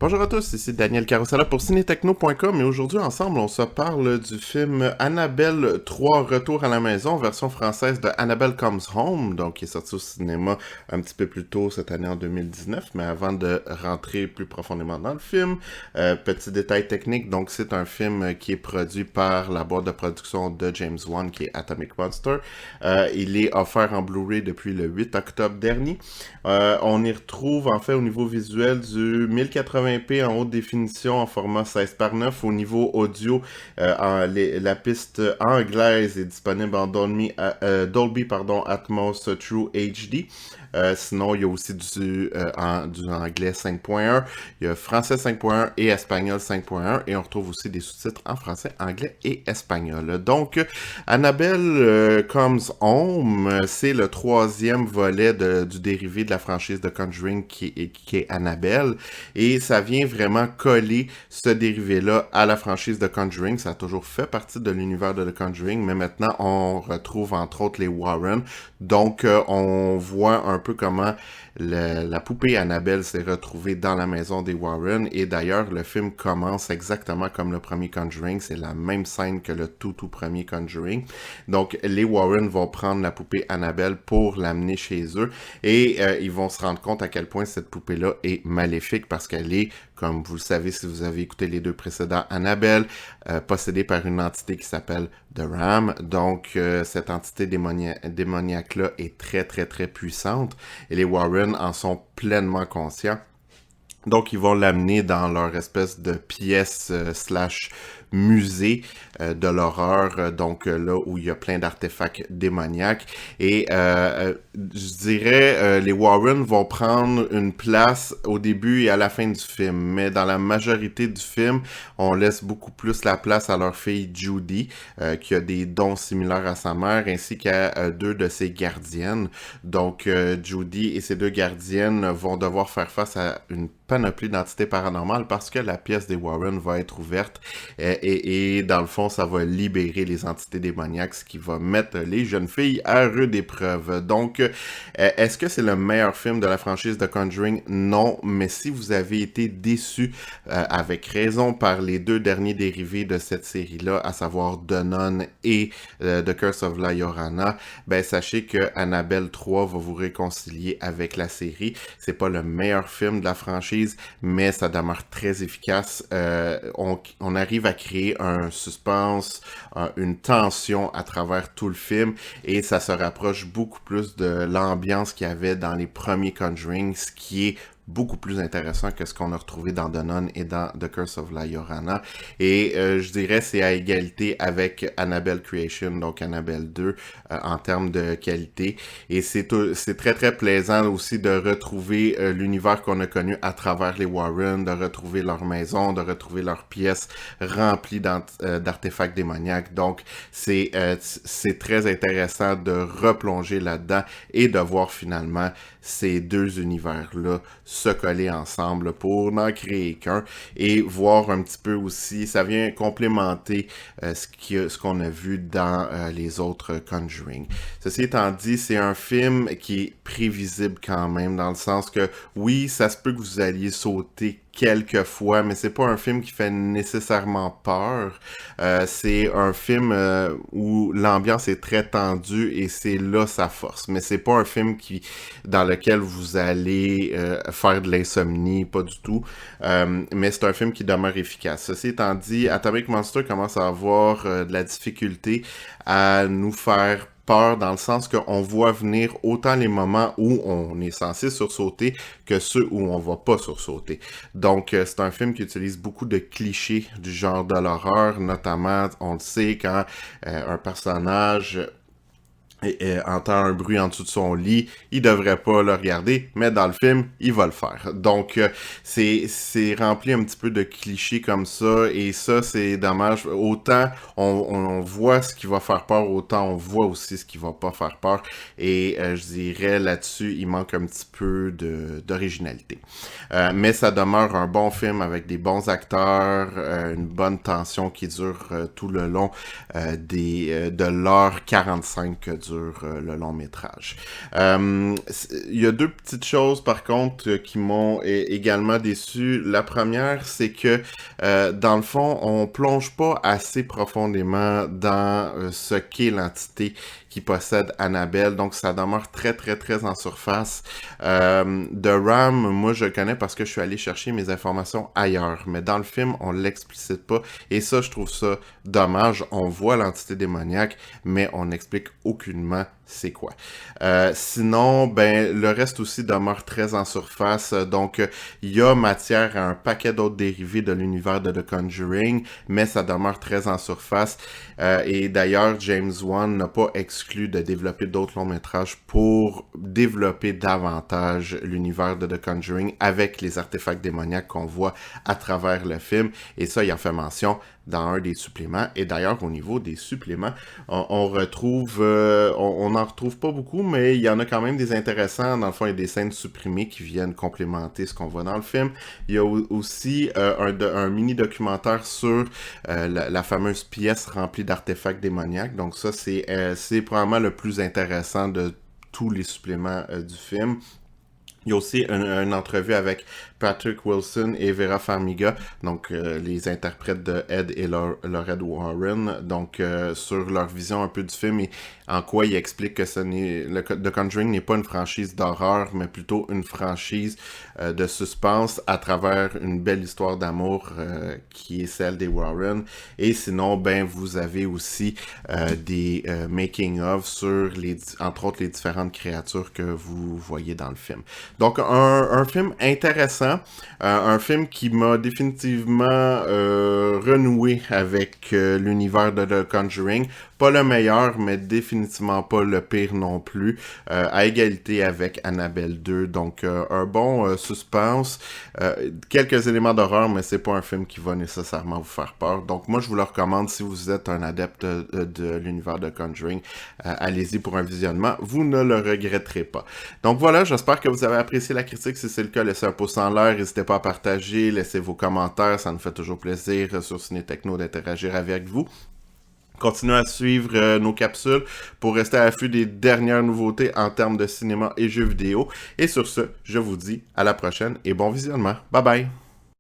Bonjour à tous, ici Daniel Carosella pour Cinetechno.com et aujourd'hui ensemble on se parle du film Annabelle 3 Retour à la maison, version française de Annabelle Comes Home, donc qui est sorti au cinéma un petit peu plus tôt cette année en 2019, mais avant de rentrer plus profondément dans le film, petit détail technique, donc c'est un film qui est produit par la boîte de production de James Wan qui est Atomic Monster. Il est offert en Blu-ray depuis le 8 octobre dernier. On y retrouve en fait au niveau visuel du 1080p en haute définition en format 16 par 9. Au niveau audio, la piste anglaise est disponible en Dolby Atmos True HD. Sinon, il y a aussi du anglais 5.1, il y a français 5.1 et espagnol 5.1, et on retrouve aussi des sous-titres en français, anglais et espagnol. Donc, Annabelle Comes Home, c'est le troisième volet du dérivé de la franchise de Conjuring qui est Annabelle, et ça vient vraiment coller ce dérivé-là à la franchise de Conjuring. Ça a toujours fait partie de l'univers de The Conjuring, mais maintenant, on retrouve entre autres les Warren. Donc, on voit un peu comment la poupée Annabelle s'est retrouvée dans la maison des Warren. Et d'ailleurs, le film commence exactement comme le premier Conjuring. C'est la même scène que le tout premier Conjuring. Donc, les Warren vont prendre la poupée Annabelle pour l'amener chez eux. Et ils vont se rendre compte à quel point cette poupée-là est maléfique parce qu'elle est, comme vous le savez si vous avez écouté les deux précédents Annabelle, possédée par une entité qui s'appelle The Ram. Donc, cette entité démoniaque-là est très, très, très puissante. Et les Warren en sont pleinement conscients. Donc, ils vont l'amener dans leur espèce de pièce slash musée de l'horreur, donc là où il y a plein d'artefacts démoniaques. Et je dirais, les Warren vont prendre une place au début et à la fin du film, mais dans la majorité du film, on laisse beaucoup plus la place à leur fille Judy, qui a des dons similaires à sa mère, ainsi qu'à deux de ses gardiennes. Donc, Judy et ses deux gardiennes vont devoir faire face à une panoplie d'entités paranormales parce que la pièce des Warren va être ouverte et dans le fond, ça va libérer les entités démoniaques, ce qui va mettre les jeunes filles à rude épreuve. Donc, est-ce que c'est le meilleur film de la franchise de Conjuring? Non, mais si vous avez été déçu avec raison par les deux derniers dérivés de cette série-là, à savoir The Nun et The Curse of La Llorona, ben sachez que Annabelle 3 va vous réconcilier avec la série. C'est pas le meilleur film de la franchise, mais ça demeure très efficace. On arrive à créer un suspense, une tension à travers tout le film, et ça se rapproche beaucoup plus de l'ambiance qu'il y avait dans les premiers Conjuring, ce qui est beaucoup plus intéressant que ce qu'on a retrouvé dans The Nun et dans The Curse of La Llorona. Et je dirais c'est à égalité avec Annabelle Creation, donc Annabelle 2, en termes de qualité. Et c'est très très plaisant aussi de retrouver l'univers qu'on a connu à travers les Warren, de retrouver leur maison, de retrouver leurs pièces remplies d'artefacts démoniaques. Donc c'est très intéressant de replonger là-dedans et de voir finalement ces deux univers-là se coller ensemble pour n'en créer qu'un et voir un petit peu aussi, ça vient complémenter ce qu'on a vu dans les autres Conjuring. Ceci étant dit, c'est un film qui est prévisible quand même, dans le sens que oui, ça se peut que vous alliez sauter quelques fois, mais c'est pas un film qui fait nécessairement peur. C'est un film où l'ambiance est très tendue et c'est là sa force. Mais c'est pas un film dans lequel vous allez faire de l'insomnie, pas du tout. Mais c'est un film qui demeure efficace. Ceci étant dit, Atomic Monster commence à avoir de la difficulté à nous faire peur dans le sens qu'on voit venir autant les moments où on est censé sursauter que ceux où on va pas sursauter. Donc, c'est un film qui utilise beaucoup de clichés du genre de l'horreur, notamment, on le sait, quand un personnage entend un bruit en dessous de son lit, il devrait pas le regarder, mais dans le film, il va le faire. Donc, c'est rempli un petit peu de clichés comme ça, et ça, c'est dommage. Autant on voit ce qui va faire peur, autant on voit aussi ce qui va pas faire peur, et je dirais là-dessus, il manque un petit peu d'originalité. Mais ça demeure un bon film avec des bons acteurs, une bonne tension qui dure tout le long de l'heure 45 du dure le long métrage. Il y a deux petites choses par contre qui m'ont également déçu. La première, c'est que dans le fond, on plonge pas assez profondément dans ce qu'est l'entité qui possède Annabelle, donc ça demeure très très très en surface. The Ram, moi je le connais parce que je suis allé chercher mes informations ailleurs, mais dans le film on l'explicite pas, et ça je trouve ça dommage. On voit l'entité démoniaque, mais on n'explique aucunement c'est quoi. Sinon, ben le reste aussi demeure très en surface, donc il y a matière à un paquet d'autres dérivés de l'univers de The Conjuring, mais ça demeure très en surface, et d'ailleurs James Wan n'a pas exclu de développer d'autres longs métrages pour développer davantage l'univers de The Conjuring avec les artefacts démoniaques qu'on voit à travers le film, et ça il en fait mention dans un des suppléments. Et d'ailleurs, au niveau des suppléments, on retrouve, on n'en retrouve pas beaucoup, mais il y en a quand même des intéressants. Dans le fond, il y a des scènes supprimées qui viennent complémenter ce qu'on voit dans le film. Il y a aussi un mini-documentaire sur la fameuse pièce remplie d'artefacts démoniaques. Donc ça, c'est probablement le plus intéressant de tous les suppléments du film. Il y a aussi une entrevue avec Patrick Wilson et Vera Farmiga, donc les interprètes de Ed et Lorraine Warren, donc sur leur vision un peu du film et en quoi ils expliquent que The Conjuring n'est pas une franchise d'horreur, mais plutôt une franchise de suspense à travers une belle histoire d'amour qui est celle des Warren. Et sinon, ben vous avez aussi des making-of sur entre autres les différentes créatures que vous voyez dans le film. Donc un film intéressant, un film qui m'a définitivement renoué avec l'univers de The Conjuring. Pas le meilleur, mais définitivement pas le pire non plus, à égalité avec Annabelle 2. Donc un bon suspense, quelques éléments d'horreur, mais c'est pas un film qui va nécessairement vous faire peur. Donc moi je vous le recommande si vous êtes un adepte de l'univers de Conjuring. Allez-y pour un visionnement, vous ne le regretterez pas. Donc voilà, j'espère que vous avez apprécié la critique. Si c'est le cas, laissez un pouce en l'air, n'hésitez pas à partager, laissez vos commentaires, ça nous fait toujours plaisir sur Ciné Techno d'interagir avec vous. Continuez à suivre nos capsules pour rester à l'affût des dernières nouveautés en termes de cinéma et jeux vidéo. Et sur ce, je vous dis à la prochaine et bon visionnement. Bye bye!